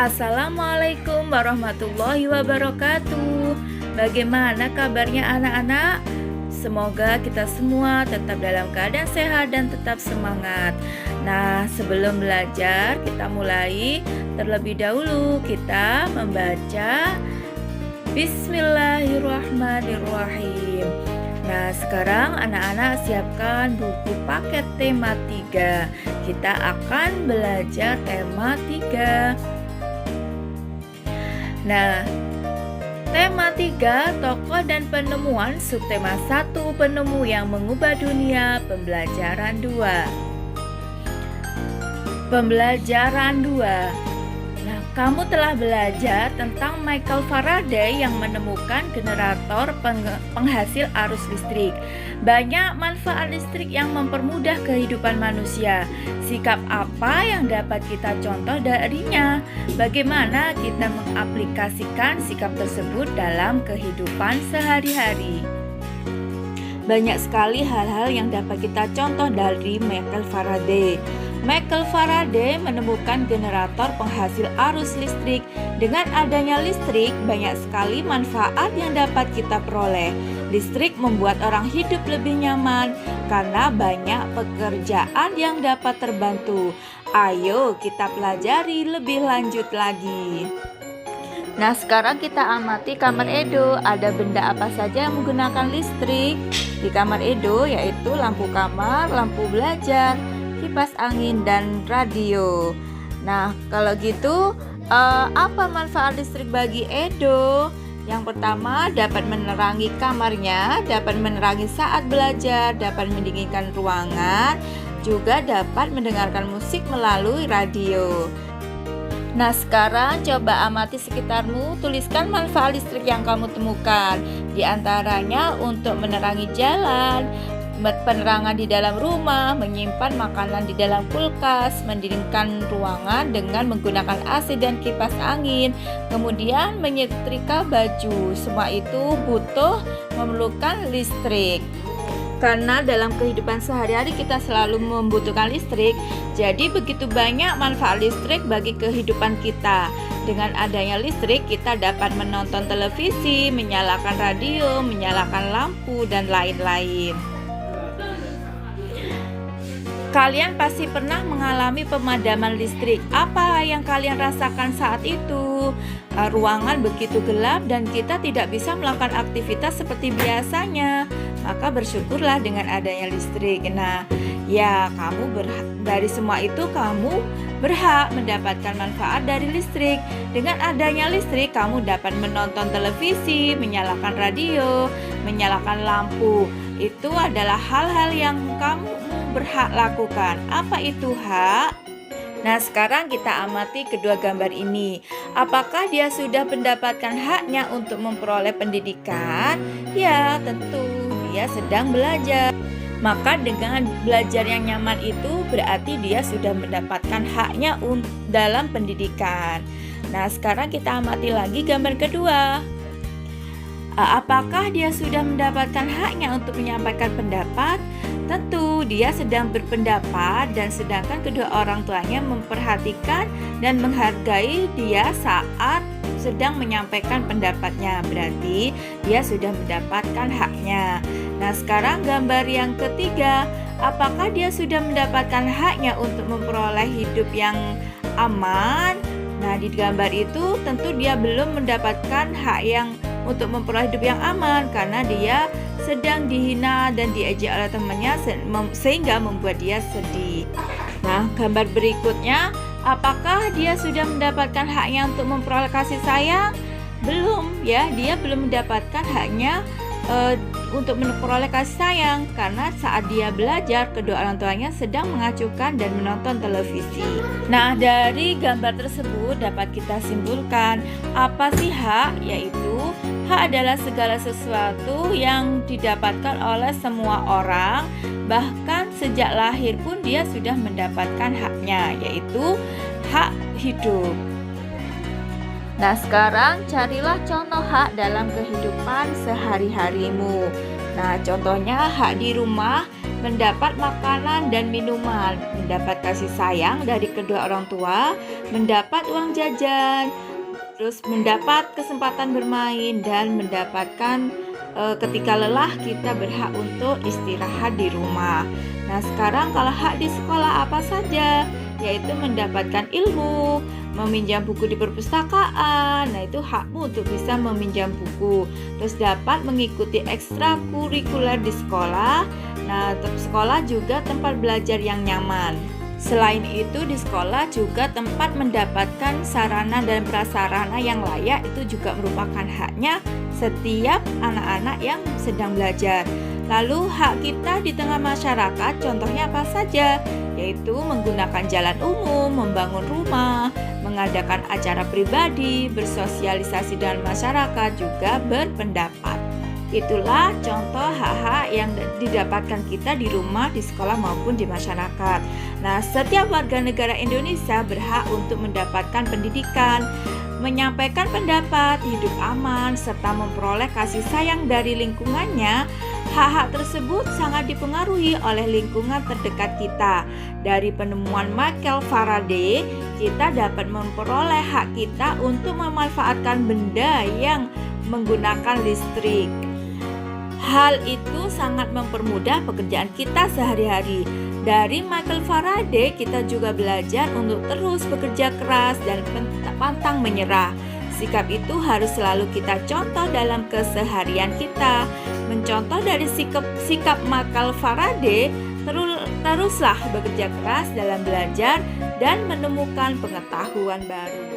Assalamualaikum warahmatullahi wabarakatuh. Bagaimana kabarnya anak-anak? Semoga kita semua tetap dalam keadaan sehat dan tetap semangat. Nah, sebelum belajar kita mulai. Terlebih dahulu kita membaca Bismillahirrahmanirrahim. Nah, sekarang anak-anak siapkan buku paket tema 3. Kita akan belajar tema 3. Nah, tema 3, tokoh dan penemuan. Subtema 1, penemu yang mengubah dunia. Pembelajaran 2. Pembelajaran 2. Nah, kamu telah belajar tentang Michael Faraday yang menemukan generator penghasil arus listrik. Banyak manfaat listrik yang mempermudah kehidupan manusia. Sikap apa yang dapat kita contoh darinya? Bagaimana kita mengaplikasikan sikap tersebut dalam kehidupan sehari-hari? Banyak sekali hal-hal yang dapat kita contoh dari Michael Faraday. Michael Faraday menemukan generator penghasil arus listrik. Dengan adanya listrik, banyak sekali manfaat yang dapat kita peroleh. Listrik membuat orang hidup lebih nyaman karena banyak pekerjaan yang dapat terbantu. Ayo kita pelajari lebih lanjut lagi. Nah, sekarang kita amati kamar Edo. Ada benda apa saja yang menggunakan listrik di kamar Edo, yaitu lampu kamar, lampu belajar, kipas angin, dan radio. Nah, kalau gitu apa manfaat listrik bagi Edo? Yang pertama, dapat menerangi kamarnya, dapat menerangi saat belajar, dapat mendinginkan ruangan, juga dapat mendengarkan musik melalui radio. Nah, sekarang coba amati sekitarmu, tuliskan manfaat listrik yang kamu temukan. Di antaranya untuk menerangi jalan, penerangan di dalam rumah, menyimpan makanan di dalam kulkas, mendinginkan ruangan dengan menggunakan AC dan kipas angin, kemudian menyetrika baju. Semua itu memerlukan listrik. Karena dalam kehidupan sehari-hari kita selalu membutuhkan listrik, jadi begitu banyak manfaat listrik bagi kehidupan kita. Dengan adanya listrik, kita dapat menonton televisi, menyalakan radio, menyalakan lampu, dan lain-lain. Kalian pasti pernah mengalami pemadaman listrik. Apa yang kalian rasakan saat itu? Ruangan begitu gelap dan kita tidak bisa melakukan aktivitas seperti biasanya. Maka bersyukurlah dengan adanya listrik. Nah, ya dari semua itu kamu berhak mendapatkan manfaat dari listrik. Dengan adanya listrik, kamu dapat menonton televisi, menyalakan radio, menyalakan lampu. Itu adalah hal-hal yang kamu berhak lakukan. Apa itu hak? Nah, sekarang kita amati kedua gambar ini. Apakah dia sudah mendapatkan haknya untuk memperoleh pendidikan? Ya, tentu dia sedang belajar. Maka dengan belajar yang nyaman itu berarti dia sudah mendapatkan haknya dalam pendidikan. Nah, sekarang kita amati lagi gambar kedua. Apakah dia sudah mendapatkan haknya untuk menyampaikan pendapat? Tentu dia sedang berpendapat, dan sedangkan kedua orang tuanya memperhatikan dan menghargai dia saat sedang menyampaikan pendapatnya. Berarti dia sudah mendapatkan haknya. Nah, sekarang gambar yang ketiga. Apakah dia sudah mendapatkan haknya untuk memperoleh hidup yang aman? Nah, di gambar itu tentu dia belum mendapatkan hak yang untuk memperoleh hidup yang aman karena dia sedang dihina dan diejek oleh temannya sehingga membuat dia sedih. Nah, gambar berikutnya, apakah dia sudah mendapatkan haknya untuk memperoleh kasih sayang? Belum, ya, dia belum mendapatkan haknya untuk memperoleh kasih sayang karena saat dia belajar kedua orang tuanya sedang mengacukan dan menonton televisi. Nah, dari gambar tersebut dapat kita simpulkan apa sih hak? Yaitu hak adalah segala sesuatu yang didapatkan oleh semua orang, bahkan sejak lahir pun dia sudah mendapatkan haknya, yaitu hak hidup. Nah, sekarang carilah contoh hak dalam kehidupan sehari-harimu. Nah, contohnya hak di rumah mendapat makanan dan minuman, mendapat kasih sayang dari kedua orang tua, mendapat uang jajan, terus mendapat kesempatan bermain dan mendapatkan ketika lelah kita berhak untuk istirahat di rumah. Nah, sekarang kalau hak di sekolah apa saja? Yaitu mendapatkan ilmu, meminjam buku di perpustakaan. Nah, itu hakmu untuk bisa meminjam buku. Terus dapat mengikuti ekstrakurikuler di sekolah. Nah, sekolah juga tempat belajar yang nyaman. Selain itu, di sekolah juga tempat mendapatkan sarana dan prasarana yang layak. Itu juga merupakan haknya setiap anak-anak yang sedang belajar. Lalu hak kita di tengah masyarakat contohnya apa saja? Yaitu menggunakan jalan umum, membangun rumah, mengadakan acara pribadi, bersosialisasi dengan masyarakat, juga berpendapat. Itulah contoh hak-hak yang didapatkan kita di rumah, di sekolah maupun di masyarakat. Nah, setiap warga negara Indonesia berhak untuk mendapatkan pendidikan, menyampaikan pendapat, hidup aman, serta memperoleh kasih sayang dari lingkungannya. Hak-hak tersebut sangat dipengaruhi oleh lingkungan terdekat kita. Dari penemuan Michael Faraday, kita dapat memperoleh hak kita untuk memanfaatkan benda yang menggunakan listrik. Hal itu sangat mempermudah pekerjaan kita sehari-hari. Dari Michael Faraday, kita juga belajar untuk terus bekerja keras dan pantang menyerah. Sikap itu harus selalu kita contoh dalam keseharian kita. Mencontoh dari sikap Michael Faraday, teruslah bekerja keras dalam belajar dan menemukan pengetahuan baru.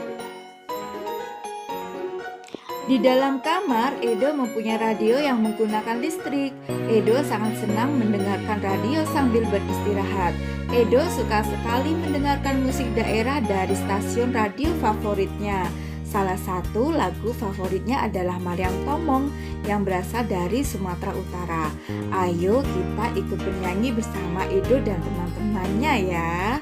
Di dalam kamar, Edo mempunyai radio yang menggunakan listrik. Edo sangat senang mendengarkan radio sambil beristirahat. Edo suka sekali mendengarkan musik daerah dari stasiun radio favoritnya. Salah satu lagu favoritnya adalah Mariam Tomong yang berasal dari Sumatera Utara. Ayo kita ikut bernyanyi bersama Edo dan teman-temannya ya.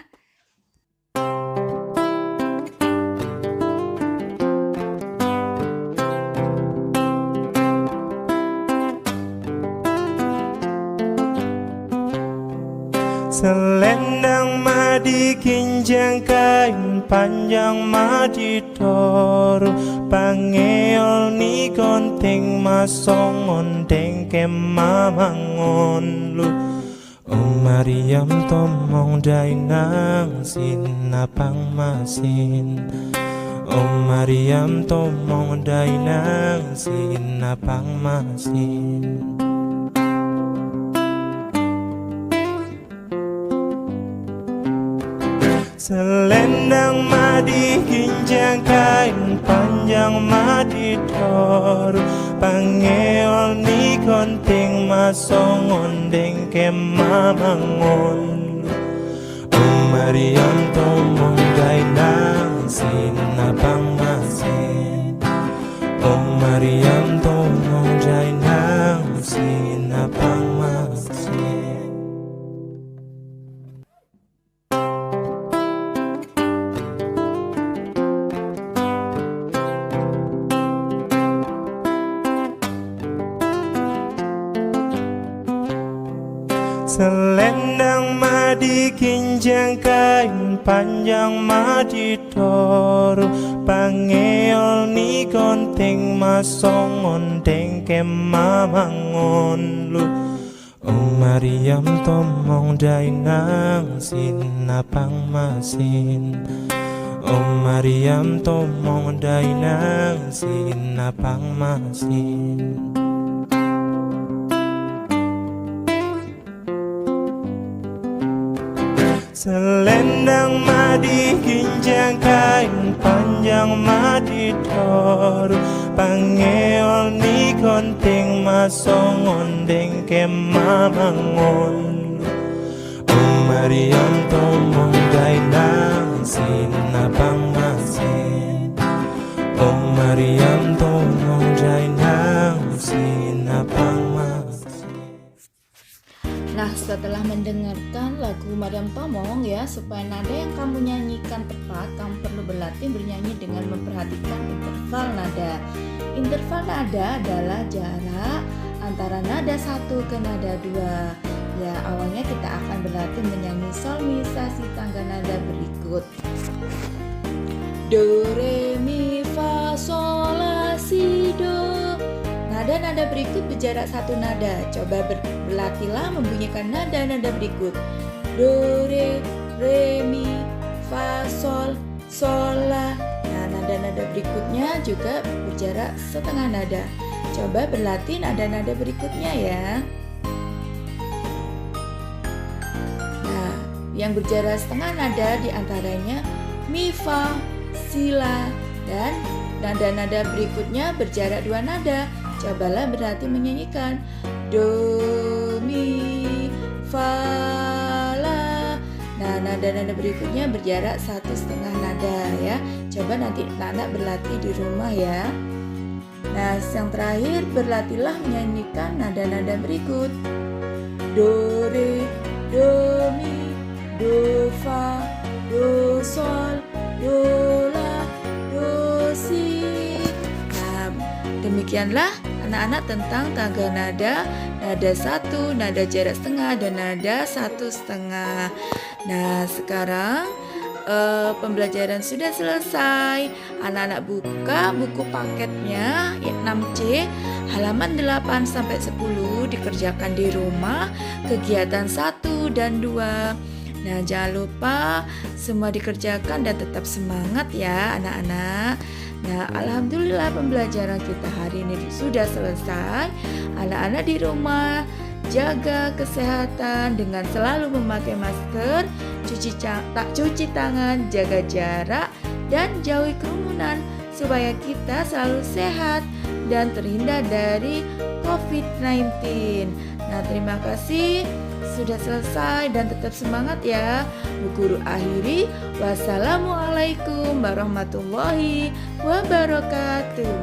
Selendang madi kinjang kain panjang madi toru pangeol ni konting masong ondeng kemamangon lu Mariam tomong dainang sinapang masin Mariam tomong dainang sinapang masin. Selendang madi kinjang kain panjang madi toru pangeol ni konting masong ondeng kemamangon Mariam tomong dainang sinapang masin Mariam tomong dainang sinapang masin. Selendang madi kinjang kain panjang madi toru pangeol ni konting masong ondeng kemamangon lu Mariam tomong dainang sinapang masin Mariam tomong dainang sinapang masin. Selendang madi kinjang kain panjang madi toru pangeol ni konting masong ondeng kemamangon Mariam tomong dainang sinapang masin Mariam tomong dainang sinapang masin. Nah, setelah mendengarkan lagu Mariam Tomong ya, supaya nada yang kamu nyanyikan tepat, kamu perlu berlatih bernyanyi dengan memperhatikan interval nada. Interval nada adalah jarak antara nada 1 ke nada 2. Ya, awalnya kita akan berlatih menyanyi solmisasi tangga nada berikut. Do, re, mi, fa, sol, la, si, do. Nada-nada berikut berjarak satu nada. Coba berlatihlah membunyikan nada-nada berikut. Do, re, mi, fa, sol, la. Nah, nada-nada berikutnya juga berjarak setengah nada. Coba berlatih nada-nada berikutnya ya. Nah, yang berjarak setengah nada diantaranya mi, fa, si, la, dan nada-nada berikutnya berjarak dua nada. Cobalah berlatih menyanyikan do, mi, fa, la. Nah, nada-nada berikutnya berjarak 1,5 nada ya. Coba nanti anak berlatih di rumah ya. Nah, yang terakhir berlatihlah menyanyikan nada-nada berikut. Do, re, do, mi, do, fa, do, sol, do, la, do, si. Nah, demikianlah anak-anak tentang tangga nada, nada 1, nada jarak setengah, dan nada 1,5. Nah, sekarang pembelajaran sudah selesai. Anak-anak buka buku paketnya 6C halaman 8 sampai 10 dikerjakan di rumah kegiatan 1 dan 2. Nah, jangan lupa semua dikerjakan dan tetap semangat ya anak-anak. Nah, alhamdulillah pembelajaran kita hari ini sudah selesai. Anak-anak di rumah jaga kesehatan dengan selalu memakai masker, cuci tangan, jaga jarak, dan jauhi kerumunan supaya kita selalu sehat dan terhindar dari COVID-19. Nah, terima kasih sudah selesai dan tetap semangat ya. Bu Guru akhiri, wassalamualaikum warahmatullahi wabarakatuh.